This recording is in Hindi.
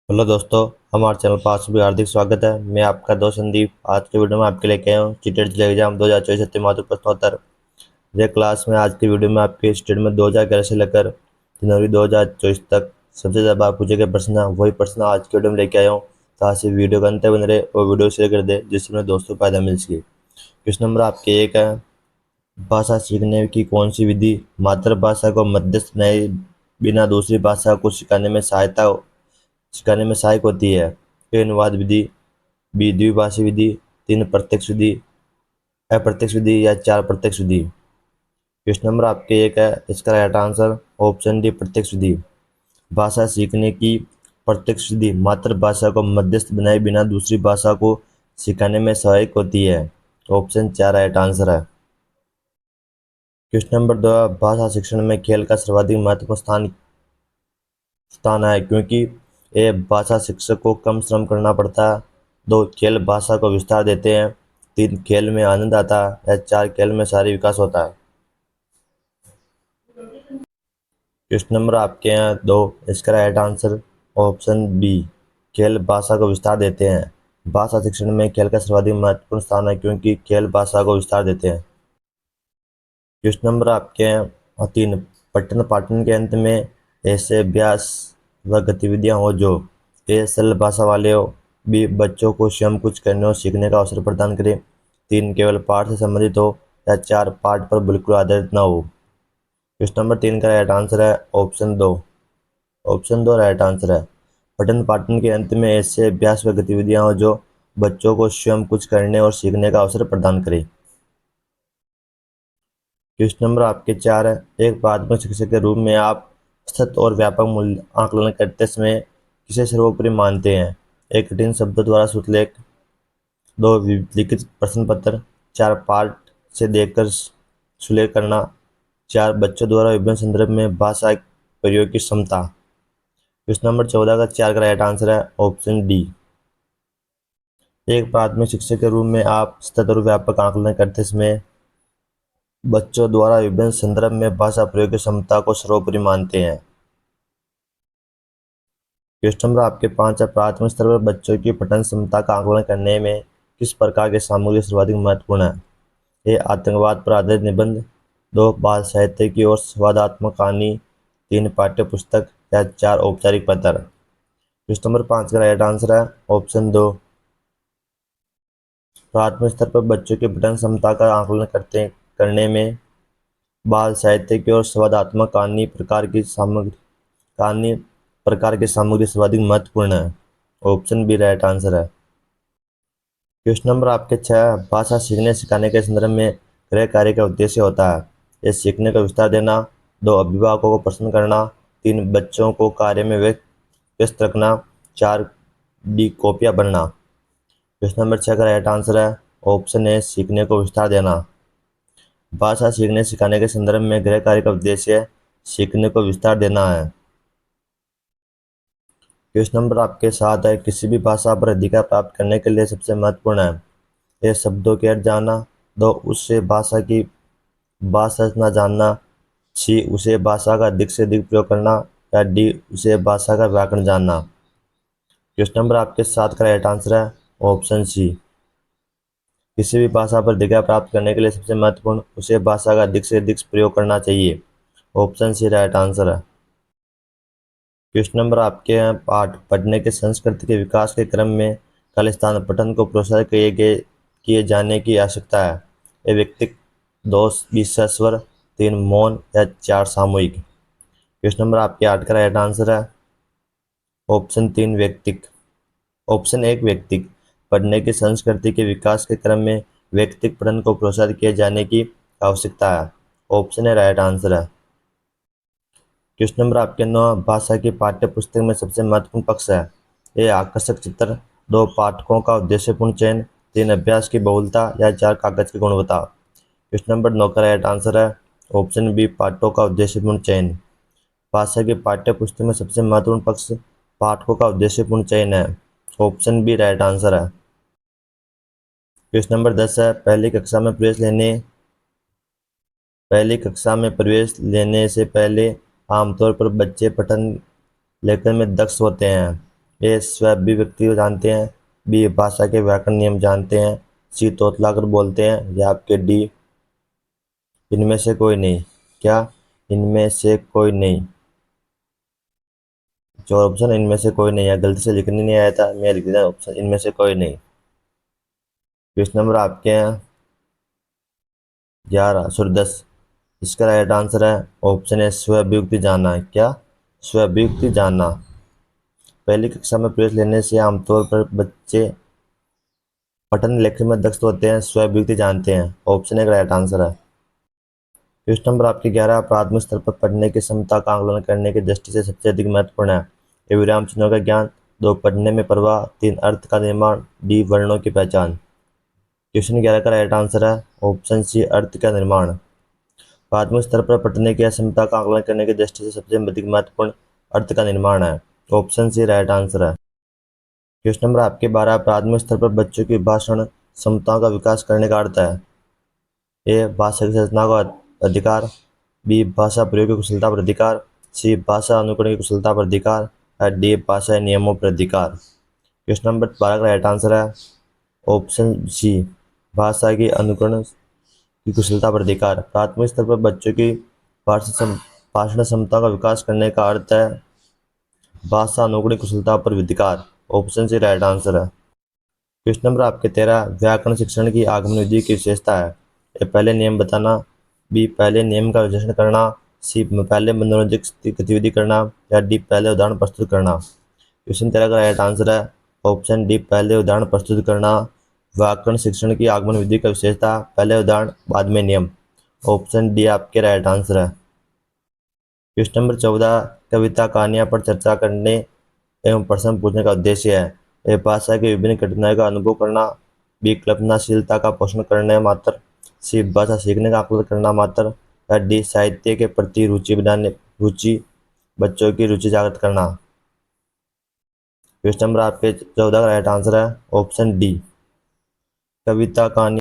हेलो दोस्तों। हमारे चैनल पर आप सभी हार्दिक स्वागत है। मैं आपका दोस्त संदीप। आज के वीडियो में आपके लिए आया हूँ सीटेट एग्जाम 2024 हिंदी माध्यम प्रश्नोत्तर। ये क्लास में आज की वीडियो में आपके स्टेट में 2011 से लेकर जनवरी 2024 तक सबसे ज़्यादा पूछे गए प्रश्न वही प्रश्न आज की वीडियो में लेके आया हूँ। साथ ही वीडियो का अंत बन रहे और वीडियो शेयर कर दे जिससे अपने दोस्तों को फायदा मिल सके। क्वेश्चन नंबर आपके एक है, भाषा सीखने की कौन सी विधि मातृभाषा को मध्यस्थ बनाए बिना दूसरी भाषा को सिखाने में सहायक होती है? ए अनुवाद विधि, बी द्विभाषी विधि, तीन प्रत्यक्ष विधि, अप्रत्यक्ष विधि या चार प्रत्यक्ष विधि। क्वेश्चन नंबर आपके एक है, इसका राइट आंसर ऑप्शन डी प्रत्यक्ष विधि। भाषा सीखने की प्रत्यक्ष विधि मातृभाषा को मध्यस्थ बनाए बिना दूसरी भाषा को सिखाने में सहायक होती है। ऑप्शन चार राइट आंसर है। क्वेश्चन नंबर दो, भाषा शिक्षण में खेल का सर्वाधिक महत्वपूर्ण स्थान है क्योंकि ए भाषा शिक्षक को कम श्रम करना पड़ता है, दो खेल भाषा को विस्तार देते हैं, तीन खेल में आनंद आता है या चार खेल में शारीरिक विकास होता है। क्वेश्चन नंबर आपके हैं दो, इसका राइट आंसर ऑप्शन बी खेल भाषा को विस्तार देते हैं। भाषा शिक्षण में खेल का सर्वाधिक महत्वपूर्ण स्थान है क्योंकि खेल भाषा को विस्तार देते हैं। क्वेश्चन नंबर आपके हैं तीन, पठन पाठन के अंत में ऐसे अभ्यास व गतिविधियां हो जो ए सरल भाषा वाले हो, बी बच्चों को स्वयं कुछ करने और सीखने का अवसर प्रदान करे, तीन केवल पाठ से संबंधित हो या चार पाठ पर बिल्कुल आधारित न हो। क्वेश्चन नंबर तीन का राइट आंसर है ऑप्शन दो। ऑप्शन दो राइट आंसर है। पठन पाठन के अंत में ऐसे अभ्यास व गतिविधियां हो जो बच्चों को स्वयं कुछ करने और सीखने का अवसर प्रदान करे। क्वेश्चन नंबर आपके चार है, एक प्राथमिक शिक्षक के रूप में आप सतत और व्यापक मूल्य आकलन करते समय किसे सर्वोपरि मानते हैं? एक कठिन शब्दों द्वारा सुलेख, दो लिखित प्रश्न पत्र, चार पाठ से देखकर सुलेख करना, चार बच्चों द्वारा विभिन्न संदर्भ में भाषा प्रयोग की क्षमता। क्वेश्चन नंबर 14 का चार का राइट आंसर है ऑप्शन डी। एक प्राथमिक शिक्षक के रूप में आप सतत और व्यापक आकलन करते समय बच्चों द्वारा विभिन्न संदर्भ में भाषा प्रयोग की क्षमता को सर्वोपरि मानते हैं। क्वेश्चन नंबर आपके पांच है, प्राथमिक स्तर पर बच्चों की पठन क्षमता का आकलन करने में किस प्रकार की सामग्री सर्वाधिक महत्वपूर्ण है? ए आतंकवाद पर आधारित निबंध, दो बाल साहित्य की और संवादात्मक कहानी, तीन पाठ्य पुस्तक या चार औपचारिक पत्र। क्वेश्चन नंबर पांच का राइट आंसर है ऑप्शन दो। प्राथमिक स्तर पर बच्चों की पठन क्षमता का आकलन करने में बाल साहित्य की और संवादात्मक कहानी प्रकार की सामग्री सर्वाधिक महत्वपूर्ण है। ऑप्शन बी राइट आंसर है। क्वेश्चन नंबर आपके छह, भाषा सीखने सिखाने के संदर्भ में गृह कार्य का उद्देश्य होता है? ये सीखने का विस्तार देना, दो अभिभावकों को प्रश्न करना, तीन बच्चों को कार्य में व्यस्त रखना, चार डी कॉपियां बनना। क्वेश्चन नंबर छह का राइट आंसर है ऑप्शन ए सीखने को विस्तार देना। भाषा सीखने सिखाने के संदर्भ में गृह कार्य का उद्देश्य सीखने को विस्तार देना है। क्वेश्चन नंबर आपके साथ है, किसी भी भाषा पर अधिकार प्राप्त करने के लिए सबसे महत्वपूर्ण है? ये शब्दों के अर्थ जानना, दो उसे भाषा की भाषा रचना जानना, सी उसे भाषा का अधिक से अधिक प्रयोग करना या डी उसे भाषा का व्याकरण जानना। क्वेश्चन नंबर आपके साथ का राइट आंसर है ऑप्शन सी, किसी भी भाषा पर अधिकार प्राप्त करने के लिए सबसे महत्वपूर्ण उसे भाषा का अधिक से अधिक प्रयोग करना चाहिए। ऑप्शन सी राइट आंसर है। क्वेश्चन नंबर आपके हैं पाठ, पढ़ने के संस्कृति के विकास के क्रम में खालिस्तान पठन को प्रोत्साहित किए जाने की आवश्यकता है? ये व्यक्तिक, दो विश्वस्वर, तीन मौन या चार सामूहिक। क्वेश्चन नंबर आपके आठ का राइट आंसर है ऑप्शन तीन व्यक्तिक। ऑप्शन एक व्यक्तिक, पढ़ने की संस्कृति के विकास के क्रम में व्यक्तिक पठन को प्रोत्साहित किए जाने की आवश्यकता है। ऑप्शन ए राइट आंसर है। क्वेश्चन नंबर आपके नौ, भाषा की पाठ्य पुस्तक में सबसे महत्वपूर्ण पक्ष है? ए आकर्षक चित्र, दो पाठकों का उद्देश्यपूर्ण चयन, तीन अभ्यास की बहुलता या चार कागज की गुणवत्ता। क्वेश्चन नंबर नौ का राइट आंसर है ऑप्शन बी पाठकों का उद्देश्यपूर्ण चयन। भाषा की पाठ्य पुस्तक में सबसे महत्वपूर्ण पक्ष पाठकों का उद्देश्यपूर्ण चयन है। ऑप्शन बी राइट आंसर है। क्वेश्चन नंबर 10 है, पहली कक्षा में प्रवेश लेने से पहले आमतौर पर बच्चे पठन लेखन में दक्ष होते हैं। ए स्वाभिव्यक्ति को जानते हैं, बी भाषा के व्याकरण नियम जानते हैं, सी तोतलाकर बोलते हैं, या आपके डी इनमें से कोई नहीं। क्या इनमें से कोई नहीं? जो ऑप्शन इनमें से कोई नहीं है, गलती से लिखने नहीं आया था, मैं लिख दिया ऑप्शन इनमें से कोई नहीं। क्वेश्चन नंबर आपके हैं 11 10। इसका राइट आंसर है ऑप्शन है स्वाभिव्यक्ति जानना। क्या स्वाभिव्यक्ति जानना? पहली कक्षा में प्रवेश लेने से आमतौर पर बच्चे पठन लेखन में दक्ष होते हैं, स्वाभिव्यक्ति जानते हैं। ऑप्शन एक राइट आंसर है। क्वेश्चन नंबर आपके 11 प्राथमिक स्तर पर पढ़ने की क्षमता का आकलन करने की दृष्टि से सबसे अधिक महत्वपूर्ण है। ए विराम चिन्हों का ज्ञान, 2 पढ़ने में प्रवाह, 3 अर्थ का निर्माण, डी वर्णों की पहचान। क्वेश्चन 11 का राइट आंसर है ऑप्शन सी अर्थ का निर्माण। प्राथमिक स्तर पर पढ़ने की क्षमता का आकलन करने की दृष्टि से सबसे अधिक महत्वपूर्ण अर्थ का निर्माण है। ऑप्शन सी राइट आंसर है। क्वेश्चन नंबर आपके 12 प्राथमिक स्तर पर बच्चों की भाषण क्षमताओं का विकास करने का अर्थ है। ए भाषा की संरचना का अधिकार, बी भाषा प्रयोग की कुशलता पर अधिकार, सी भाषा अनुकरण की कुशलता पर अधिकार, या डी भाषा नियमों पर अधिकार। क्वेश्चन नंबर 12 का राइट आंसर है ऑप्शन सी भाषा की अनुकरण की कुशलता पर अधिकार। प्राथमिक स्तर पर बच्चों की भाषण क्षमता का विकास करने का अर्थ है भाषा अनुकूल कुशलता पर अधिकार। ऑप्शन सी राइट आंसर है। क्वेश्चन नंबर आपके 13 व्याकरण शिक्षण की आगमन विधि की विशेषता है। ए पहले नियम बताना, बी पहले नियम का विश्लेषण करना, सी पहले मनोरंजक गतिविधि करना, या डी पहले उदाहरण प्रस्तुत करना। क्वेश्चन 13 का राइट आंसर है ऑप्शन डी पहले उदाहरण प्रस्तुत करना। व्याकरण शिक्षण की आगमन विधि का विशेषता पहले उदाहरण बाद में नियम। ऑप्शन डी आपके राइट आंसर है। क्वेश्चन नंबर 14 कविता कहानियां पर चर्चा करने एवं प्रश्न पूछने का उद्देश्य है। ए भाषा की विभिन्न घटनाओं का अनुभव करना, बी कल्पनाशीलता का पोषण करने मात्र, सी भाषा सीखने का आकलन करना मात्र, या डी साहित्य के प्रति रुचि बच्चों की रुचि जागृत करना। क्वेश्चन नंबर आपके 14 का राइट आंसर है ऑप्शन डी कविता कहानी